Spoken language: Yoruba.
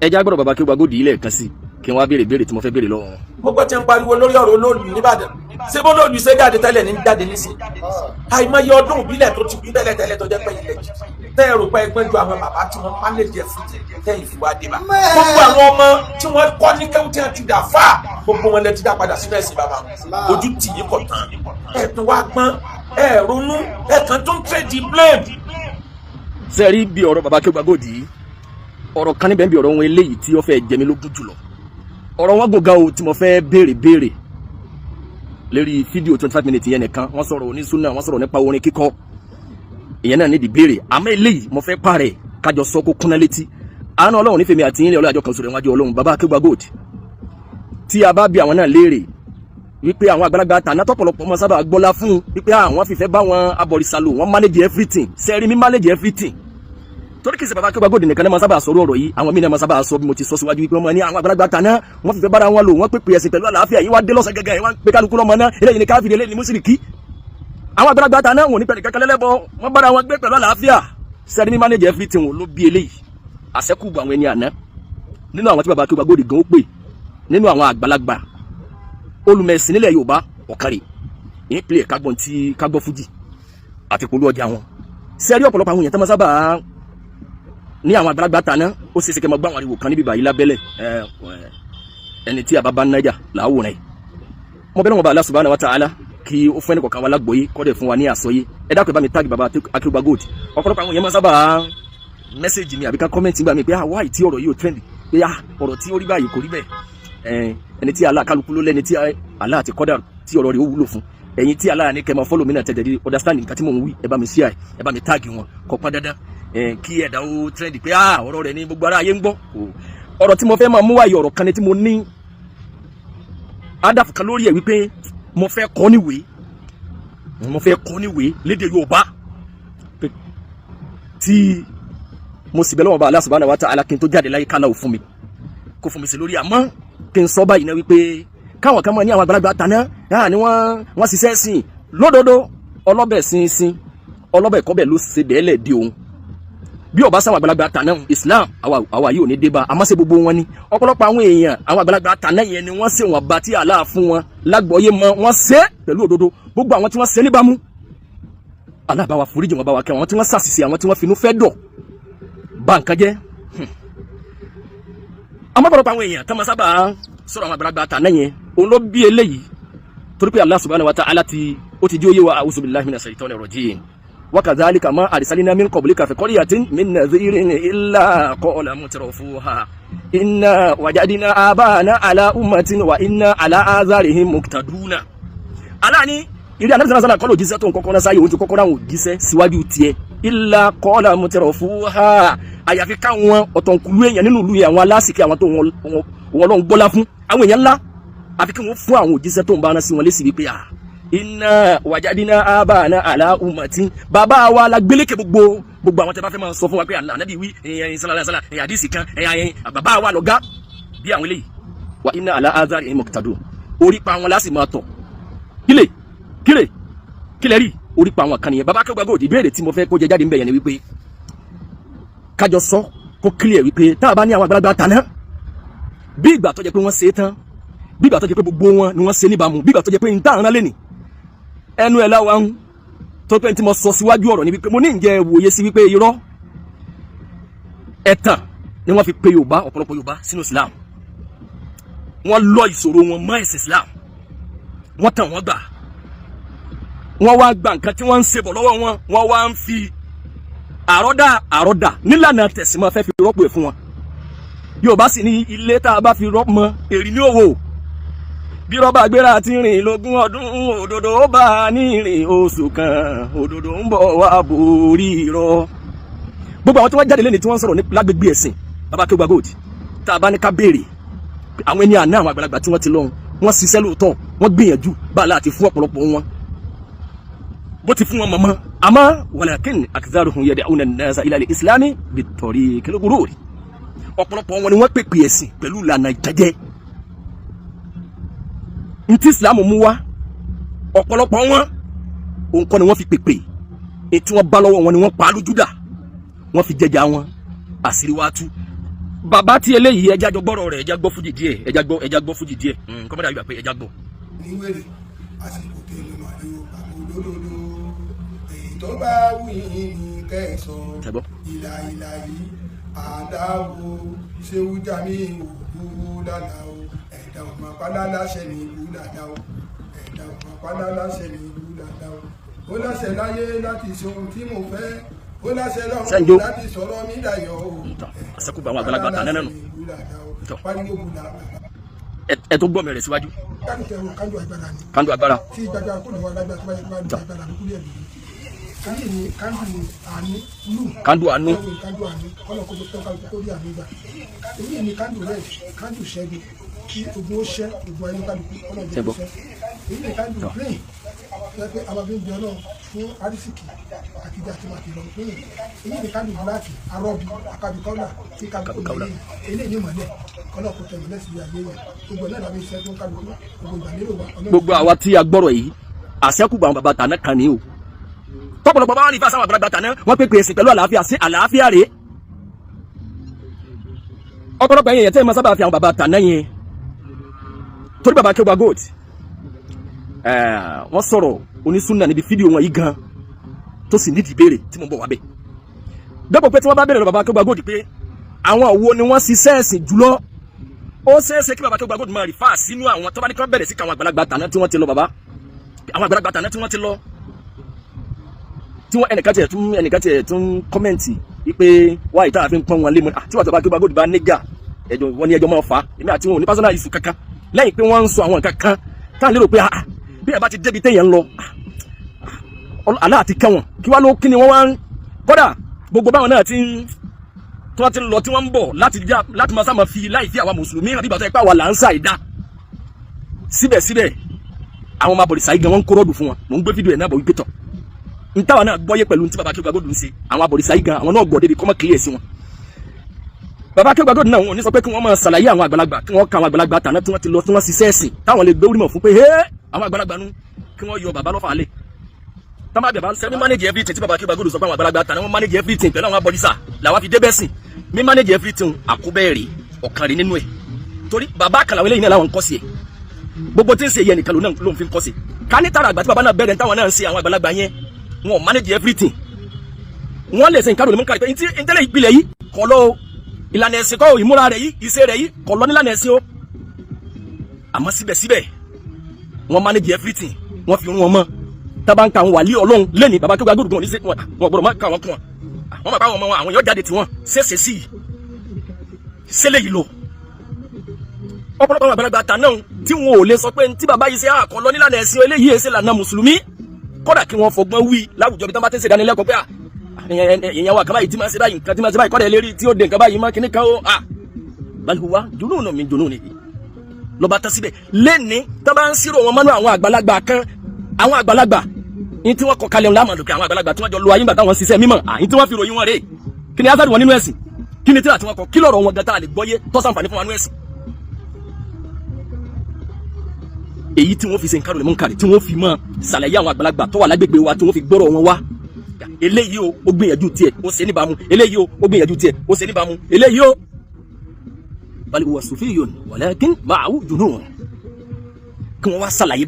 ẹ já gbọ́dọ̀ bàbá kí gbàgbó dì í lẹ́ẹ̀kan sí kí wọ́n á béèrè tí mo fẹ́ béèrè lọ́wọ́ wọn. gbogbo tí ń pariwo lórí ọ̀rọ̀ olóòlù nìbàdàn ṣé bó lóòlù ṣe jáde tẹ́lẹ̀ ní jáde nísìn àìmọye ọdún ìbílẹ̀ tó ti bí tẹ́lẹ̀ tó jẹ́ pé ilẹ̀ tẹ́ ẹ̀rù pé ẹgbẹ́ ju àwọn bàbá tí wọ́n mánéjì ẹ̀fún tẹ́yìn fi wá dé bá gbogbo àwọn ọmọ tí wọ́n kọ́ ní kẹ́wù tí wọ́n ti dà fà gbogbo wọn lẹ ti dá padà sínú ẹ̀sìn bàbá ojú tì yín kọ̀ tán ẹ̀tún wá gbọ́n ronú ẹ̀kan tó ń tẹ̀dí blame. sẹ́ẹ̀rí bí ọ̀rọ̀ bàbá kí gbàgbó dì í ọ̀rọ̀ kan níbẹ̀ ń bí ọ̀rọ̀ wọn eléyìí tí ó fẹ́ jẹ mí lógún jùlọ ọ̀rọ̀ wọn gùn gan o tí mo fẹ́ béèrè lérí fídíò 25 minutes yẹn nìkan wọ́n sọ̀rọ̀ onísúnà wọ́n sọ̀rọ̀ nípa orin kíkọ ìyẹn náà nídìí béèrè àmọ́ eléyìí mo fẹ́ pààrẹ̀ kájọ sọ kó kúnná létí àánú ọlọ́run nífẹ̀ẹ́ mi àti yín lé ọlọ́àjọ kan sọ̀rọ̀ ìwájú ọlọ́run bàbá Akeugba Gold tí a bá bí àwọn náà léèrè wípé àwọn àgbàlagbà tàná tọ́pọ̀lọpọ̀ ọmọ sábà gbọ́lá fún wípé àwọn fìfẹ́ bá wọn abọ̀rìṣàlò wọn manage everything sẹ́ẹ̀rí mi manage everything torí kìí ṣe bàbá Akeugba Gold nìkan náà máa sábà sọ̀rọ̀ ọ̀rọ̀ yìí àwọn mìíràn máa sábà sọ bí mo ti sọ síwájú wípé wọ́n ní àwọn àgbàlagbà tàná wọ́n fìfẹ́ bára wọn lò wọ́n pèpè ẹ̀sìn pẹ̀lú àlàáfíà yìí wá dé lọ́sàn gẹ́gẹ́ wọ́n pé kálukú lọ́mọ náà eléyìí ni káfíìrì eléyìí ni mùsùlùmí àwọn àgbàlagbà tàná wọn ní pẹ̀lú kankan lẹ́lẹ́bọ wọ́n bára wọn gbé pẹ̀lú àlàáfíà sẹ́ẹ̀rí mi manage everything wọn ló bí eléyìí àṣẹ́kùbọ̀ àwọn ẹni àná nínú àwọn tí bàbá Akeugba Gold gan ó pè nínú àwọn àgbàlagbà olùmẹ̀sìn nílẹ̀ Yorùbá ọ̀kàrẹ̀ ní pílẹ̀ kágbọ́n fújì àti polú ọjà wọn sẹ́ẹ̀rí ọ̀pọ̀lọpọ̀ àwọn èèyàn tó máa sábà ní àwọn àgbàlagbà tàná ó ṣeéṣe kẹ́ mọ́ gbọ́ àwọn ariwo kan níbi báyìí lábẹ́lẹ̀ ẹni tí a bá nájà láwòrán yìí mo bẹ́ẹ̀ lọ́wọ́ bá Allah subhanahu wa ta'ala kí ó fún ẹnì kọ̀ọ̀kan wa lágbóyé kọ́dẹ̀ fún wa ní àsọyé ẹ dákun bá mi táàgì bàbá Akeugba Gold ọ̀pọ̀lọpọ̀ àwọn èèyàn máa sábà mẹ́sẹ̀jì mi àbí ká kọ́mẹ́ǹtì gbà mí pé wáyé tí ọ̀rọ̀ yìí ò trend pé ọ̀rọ̀ tí ó rí báyìí kò rí bẹ́ẹ̀ ẹni tí Allah kálukú ló lẹ́ni tí Allah ti kọ́dà tí ọ̀rọ̀ rẹ̀ ó wúlò fún ẹ̀yin tí Allah ní kẹ́ máa follow mi náà tẹ̀tẹ̀ di understand nǹkan tí mò ń wí ẹ bá mi share ẹ bá mi tag wọn kò pọn dandan kí ẹ̀dá ó trend pé ọ̀rọ̀ rẹ̀ ní gbogbo ara ayé ń gbọ́ ọ̀rọ̀ tí mo fẹ́ máa mú wáyé ọ̀rọ̀ kan ní tí mo ní ádàfù kan lórí ẹ̀ wípé mo fẹ́ kọ́ níwèé lédè Yorùbá tí mo sì bẹ̀ lọ́wọ́ bá Allah subhanahu wa ta'ala kí n tó jáde láyé kálá ò fún mi kó fún mi sí lórí àmọ́ kí n sọ báyìí náà wípé káwọn kan mọ̀ ní àwọn àgbàlagbà tàná ni wọ́n ṣiṣẹ́ sìn lódodo ọlọ́bẹ̀ sínsìn ọlọ́bẹ̀ kọ́bẹ̀ ló ṣe bẹ́ẹ̀lẹ̀ di òun bí ọba sáwọn àgbàlagbà tàná Islam àwa yìí ò ní dé bá àmọ́ ṣe gbogbo wọn ni ọ̀pọ̀lọpọ̀ àwọn èèyàn àwọn àgbàlagbà tàná yẹn ni wọ́n ṣe wọn bá tí Allah fún wọn lágbọ̀ọ́yé mọ́ wọ́n ṣe pẹ̀lú òdodo gbogbo àwọn tí wọ́n ṣe níbàámu Allah bá wa foríjì wọn bá wa kẹ́ àwọn tí wọ́n ṣàṣìṣe àwọn tí wọ́n finú fẹ́ dọ̀ bá nǹkan jẹ́ àmọ́ ọ̀pọ̀lọpọ̀ àwọn èèyàn tó máa sábà sọ̀rọ̀ àwọn àgbàlagbà tàná yẹn òun ló bí eléyìí torí pé Allah subhanahu wa ta'ala ó ti di òye wa a'udhu billahi minash shaitanir rajim wa kadhalika ma arsalna min qablika fi qaryatin min nadhirin illa qala mutrafuha inna wajadna abana ala ummatin wa inna ala azarihim muqtaduna alani iri anabi sallallahu alaihi wasallam kọ́ ló jíṣẹ́ tó ń kọ́kọ́ náà sáyé òun ti kọ́kọ́ ráhùn jíṣẹ́ síwájú tiẹ̀ illa qala mutrafuha àyàfi káwọn ọ̀tọ̀nkùlú èèyàn nínú ìlú àwọn alásìkí àwọn tó wọn lọ ń gbọ́lá fún àwọn èèyàn ńlá àfi kí wọ́n fún àwọn òjíṣẹ́ tó ń bá wọn sí wọn lé sí wípé inna wajadina abana ala ummati bàbá wa la gbélékè gbogbo àwọn tẹ́ bá fẹ́ máa sọ fún wa pé Ànábì wí sallallahu alaihi wasallam hadisi kan bàbá wa lọ́gá bí àwọn eléyìí wa inna ala azari muqtadun orí pa wọn láti máa tọ̀ kílẹ̀ rí orí pa wọn kan nìyẹn bàbá Akeugba Gold ìbéèrè tí mo fẹ́ kó jẹ jáde ń bẹ̀ yẹn ni wípé kájọ sọ kó kílẹ̀ wípé tá a bá ní àwọn àgbàlagbà tàná bí ìgbà tó jẹ́ pé wọ́n ṣe é tán bí ìgbà tó jẹ́ pé gbogbo wọn ni wọ́n ṣe níbàámu bí ìgbà tó jẹ́ pé ń tàn án lẹ́nì ẹnu ẹ̀ láwa ń tó pé tí mo sọ síwájú ọ̀rọ̀ ni wípé mo ní ìjẹ́ wòye sí wípé irọ́ ẹ̀tàn ni wọ́n fi pe Yorùbá ọ̀pọ̀lọpọ̀ Yorùbá sínú Islam wọ́n lọ ìṣòro wọn mọ́ ẹ̀sìn Islam wọ́n tàn wọ́n gbà wọ́n wá gba nǹkan tí wọ́n ń ṣe bọ̀ lọ́wọ́ wọn wọ́n wá ń fi àrọ́dà nílànà tẹ̀sí máa fẹ́ fi rọ́pò ẹ̀ fún wọn Yorùbá sì ní ilé tá a bá fi rọ́pò èrì ní òwò bí rọ́bà gbéra àti rìn lógún ọdún òdodo ó bá ní ìrìn oṣù kan òdodo ń bọ̀ wá borí irọ́ gbogbo àwọn tí wọ́n jáde lẹ́ni tí wọ́n sọ̀rọ̀ lágbègbè ẹ̀sìn bàbá Akeugba Gold tá a bá ní ká béèrè àwọn ẹni àná àwọn àgbàlagbà tí wọ́n ti lọ́hùn wọ́n ṣiṣẹ́ lóòótọ́ wọ́n gbìyànjú bá a láti fún ọ̀pọ̀lọpọ̀ wọn bó ti fún wọn mọ̀mọ́ àmọ́ walakin aktharuhum yad'una an-nasa ila al-islami bit-tariqil ghurur ọ̀pọ̀lọpọ̀ wọn ni wọ́n pèpè ẹ̀sìn pẹ̀lú ìlànà ìtẹ́jẹ́ ntí Islam mú wá ọ̀pọ̀lọpọ̀ wọn òun kọ́ ni wọ́n fi pèpè ètí wọ́n bá lọ́wọ́ wọn ni wọ́n pa á lójú dà wọ́n fi jẹjà wọn àṣírí wá tú bàbá tí eléyìí ẹja jọ gbọ́rọ̀ rẹ̀ ẹja gbọ́ fújì díẹ̀ ẹja gbọ́ fújì díẹ̀ kọ́mọ́dà yóò gbà pé ẹja gbọ́. ní wèrè àsìkò tèmi màlúù bàbá olódodo èyí tó bá wù yín ní kẹsàn-án ìlà yìí àdáwò ṣéwújàmí òkú dáadáa o ẹ̀dá ọmọ pálá láṣẹ ní ìlú dáadáa o ẹ̀dá ọmọ pálá láṣẹ ní ìlú dáadáa o ó láṣẹ láyé láti ṣe ohun tí mo fẹ́ ó láṣẹ lọ́rùn láti sọ̀rọ̀ mi dayọ̀ o àṣẹkùbà àwọn àgbàlagbà tà nẹ́nẹ́nu ẹ tó gbọ́ mẹ́rẹ̀ síwájú. Kándù agbára. tí ìgbàgbà kò ní wọn lágbára tó bá yẹ kó bá ní agbára ló kúrò ẹ̀mí kándù ni kándù àánú lù. Kándù àánú. kándù àánú kọ́nà kó tó kálukú kó rí àánú gbà. èyí ni kándù rẹ̀ kándù ṣẹ́gun kí ogun ó ṣẹ́ ogun ayé kálukú kọ́nà jẹ́ kó ṣẹ́. èyí ni kándù green jẹ́ pé àwọn abẹ́ńbẹ́ ọlọ́run fún arísìkì àtijọ́ àti màkìlọ́ green. èyí ni kándù black arọ́bì akabikọ́là tí kálukú lè eléyìí mọ̀lẹ́ kọ́nà kó tẹ̀lé lẹ́sìn ayé yẹn gbogbo náà làwọn iṣẹ́ tó ń kálukú gbogbo ìgbàlérò wa. gbogbo àwa tí a gbọ́rọ̀ yìí àṣẹ́kùbà àwọn bàbá tàná kan ní o tọ́pọ̀lọpọ̀ bá wà ní ìfàsàwọn àgbàlagbà tàná wọ́n pé pèsè pẹ̀lú àlàáfíà sí àlàáfíà rèé ọ̀pọ̀lọpọ̀ yẹn tẹ́ ẹ máa sábà fi àwọn bàbá tàná yẹn torí bàbá Akeugba Gold wọ́n sọ̀rọ̀ onísúnà níbi fídíò wọn yìí gan tó sì nídìí béèrè tí mo bọ̀ wá bẹ̀ dọ́pọ̀ pé tí wọ́n bá béèrè lọ bàbá Akeugba Gold pé àwọn òwò ni wọ́n ṣiṣẹ́ ẹ̀sìn jùlọ ó ṣeéṣe kí bàbá Akeugba Gold máa rí fáà sínú àwọn tó bá ní kí wọ́n bẹ̀rẹ̀ sí káwọn àgbàlagbà tàná tí wọ́n ti lọ bàbá àwọn àgbàlagbà tàná tí wọ́n ti lọ tí wọ́n ẹnìkan tiẹ̀ tún kọ́mẹ̀ntì wípé wá ìta àfi ń pọ́n wọn lé mọ́ tí wọ́n bàbá Akeugba Gold bá nígà ẹjọ́ wọn ní ẹjọ́ máa fà á èmi àti wọn ò ní pásánà ìṣù kankan lẹ́yìn pé wọ́n ń sọ àwọn nǹkan kan táà lérò pé bí ẹ bá ti débi téèyàn ń lọ àlá àti kẹwọn kí wá ló kí ni wọ́n wá ń kọ́dà gbogbo báwọn náà tí wọ́n ti ń lọ tí wọ́n ń bọ̀ láti máa sáà fi láì fi àwa mùsùlùmí hàn bí ìbátan ipá wa là ń sa ìdá síbẹ̀síbẹ̀ àwọn ọmọ abọ̀rìṣà yìí gan wọ́n ń kó rọ́ọ̀dù fún wọn mò ń gbé fídíò ẹ̀ náà bọ̀ wípé tọ̀ ntàwa náà gbọ́yé pẹ̀lú ntí bàbá Akeugba Gold ń ṣe àwọn abọ̀rìṣà yìí gan àwọn náà gbọ́ débi kọ́mọ́ kílíẹ̀ sí wọn. bàbá Akeugba Gold náà wọn ò ní sọ pé kí wọ́n máa ṣàlàyé àwọn àgbàlagbà kí wọ́n ka àwọn àgbàlagbà tàná tí wọ́n ti lọ tí wọ́n ṣiṣẹ́ ẹ̀sìn táwọn lè gbé orímọ̀ fún pé àwọn àgbàlagbà nu kí wọ́n yọ bàbá lọ́fà alẹ́. tábà bàbá ṣe mi manage everything tí bàbá Akeugba Gold sọ pé àwọn àgbàlagbà tàná wọ́n manage everything pẹ̀lú àwọn abọ̀rìṣà làwọn fi débẹ̀ sìn mi manage everything àkóbẹ́ẹ̀rì ọ̀kan rí nínú ẹ̀ torí bàbá àkàlàwé lẹ́yìn náà làwọn ń kọ́ sí ẹ̀ gbogbo tí ń ṣe yẹn nìkan ló ń fi ń kọ́ sí ká ní tààrà àgbà tí bàbá náà bẹ̀rẹ̀ táwọn náà ń ṣe àwọn àgbàlagbà yẹn wọn manage everything wọn lè ṣe nǹkan lónìí mú kárí pé ìtẹ́lẹ̀ ìpìlẹ̀ yìí kọ́ lọ ìlànà ẹ̀sìn kọ́ ìmúra rẹ̀ yìí ìṣe rẹ̀ yìí kọ́ lọ nílànà ẹ̀sìn o àmọ́ síbẹ̀síbẹ̀ wọn manage everything wọn fi wọn mọ́ tábà ń ka àwọn wàlíì Ọlọ́run lẹ́ni bàbá Akeugba Gold gan ní wọn gbọ́dọ̀ má ka wọn kún wọn bàbá wọn mọ àwọn yóò jáde tiwọn ṣẹ̀ṣẹ̀ sí ṣẹlẹ̀ yìí lọ ọ̀pọ̀lọpọ̀ àwọn àgbàlagbà tà náà tí wọn ò lè sọ pé tí bàbá yìí ṣe àkọ́ lọ nílànà ẹ̀sìn eléyìí èsì lànà mùsùlùmí kódà kí wọ́n fọgbọ́n wí láwùjọ bí tán bá ti ń ṣe ìdánilẹ́kọ̀ọ́ pé èèyàn wa kan báyìí tí máa ṣe báyìí nǹkan tí máa ṣe báyìí kọ́dà lérí tí ó de nǹkan báyìí má kíní kan ó balùwà jùlọ náà mi jùlọ nìyí lọ́ba tán síbẹ̀ lẹ́ni tó bá ń sírò wọn mọ́nú àwọn àgbàlagbà kan àwọn àgbàlagbà ní tí wọ́n kọ kalẹ̀ ńlá màlúkẹ́ àwọn àgbàlagbà tí wọ́n jọ lo ayé ńgbà táwọn ṣiṣẹ́ mímọ́ àyín tí wọ́n fi ròyìn wọn rè kí ni azadu wọn nínú ẹ̀sìn kí ni tíra tí wọ́n kọ kí lọ́rọ̀ wọn gata lè gbọ́yé tó ṣàǹfààní fún wa nínú ẹ̀sìn èyí tí wọ́n fi ṣe nǹkan lè mú nkàrí tí wọ́n fi mọ́ ṣàlàyé àwọn àgbàlagbà tó wà lágbègbè wa tí wọ́n fi gbọ́rọ̀ wọn wá eléyìí o ó gbìyànjú tiẹ̀ ó ṣe níbàámu eléyìí o ó gbìyànjú tiẹ̀ ó ṣe níbàámu eléyìí o bal huwa sufiyyun walakin ma'ahu junun kí wọ́n wá ṣàlàyé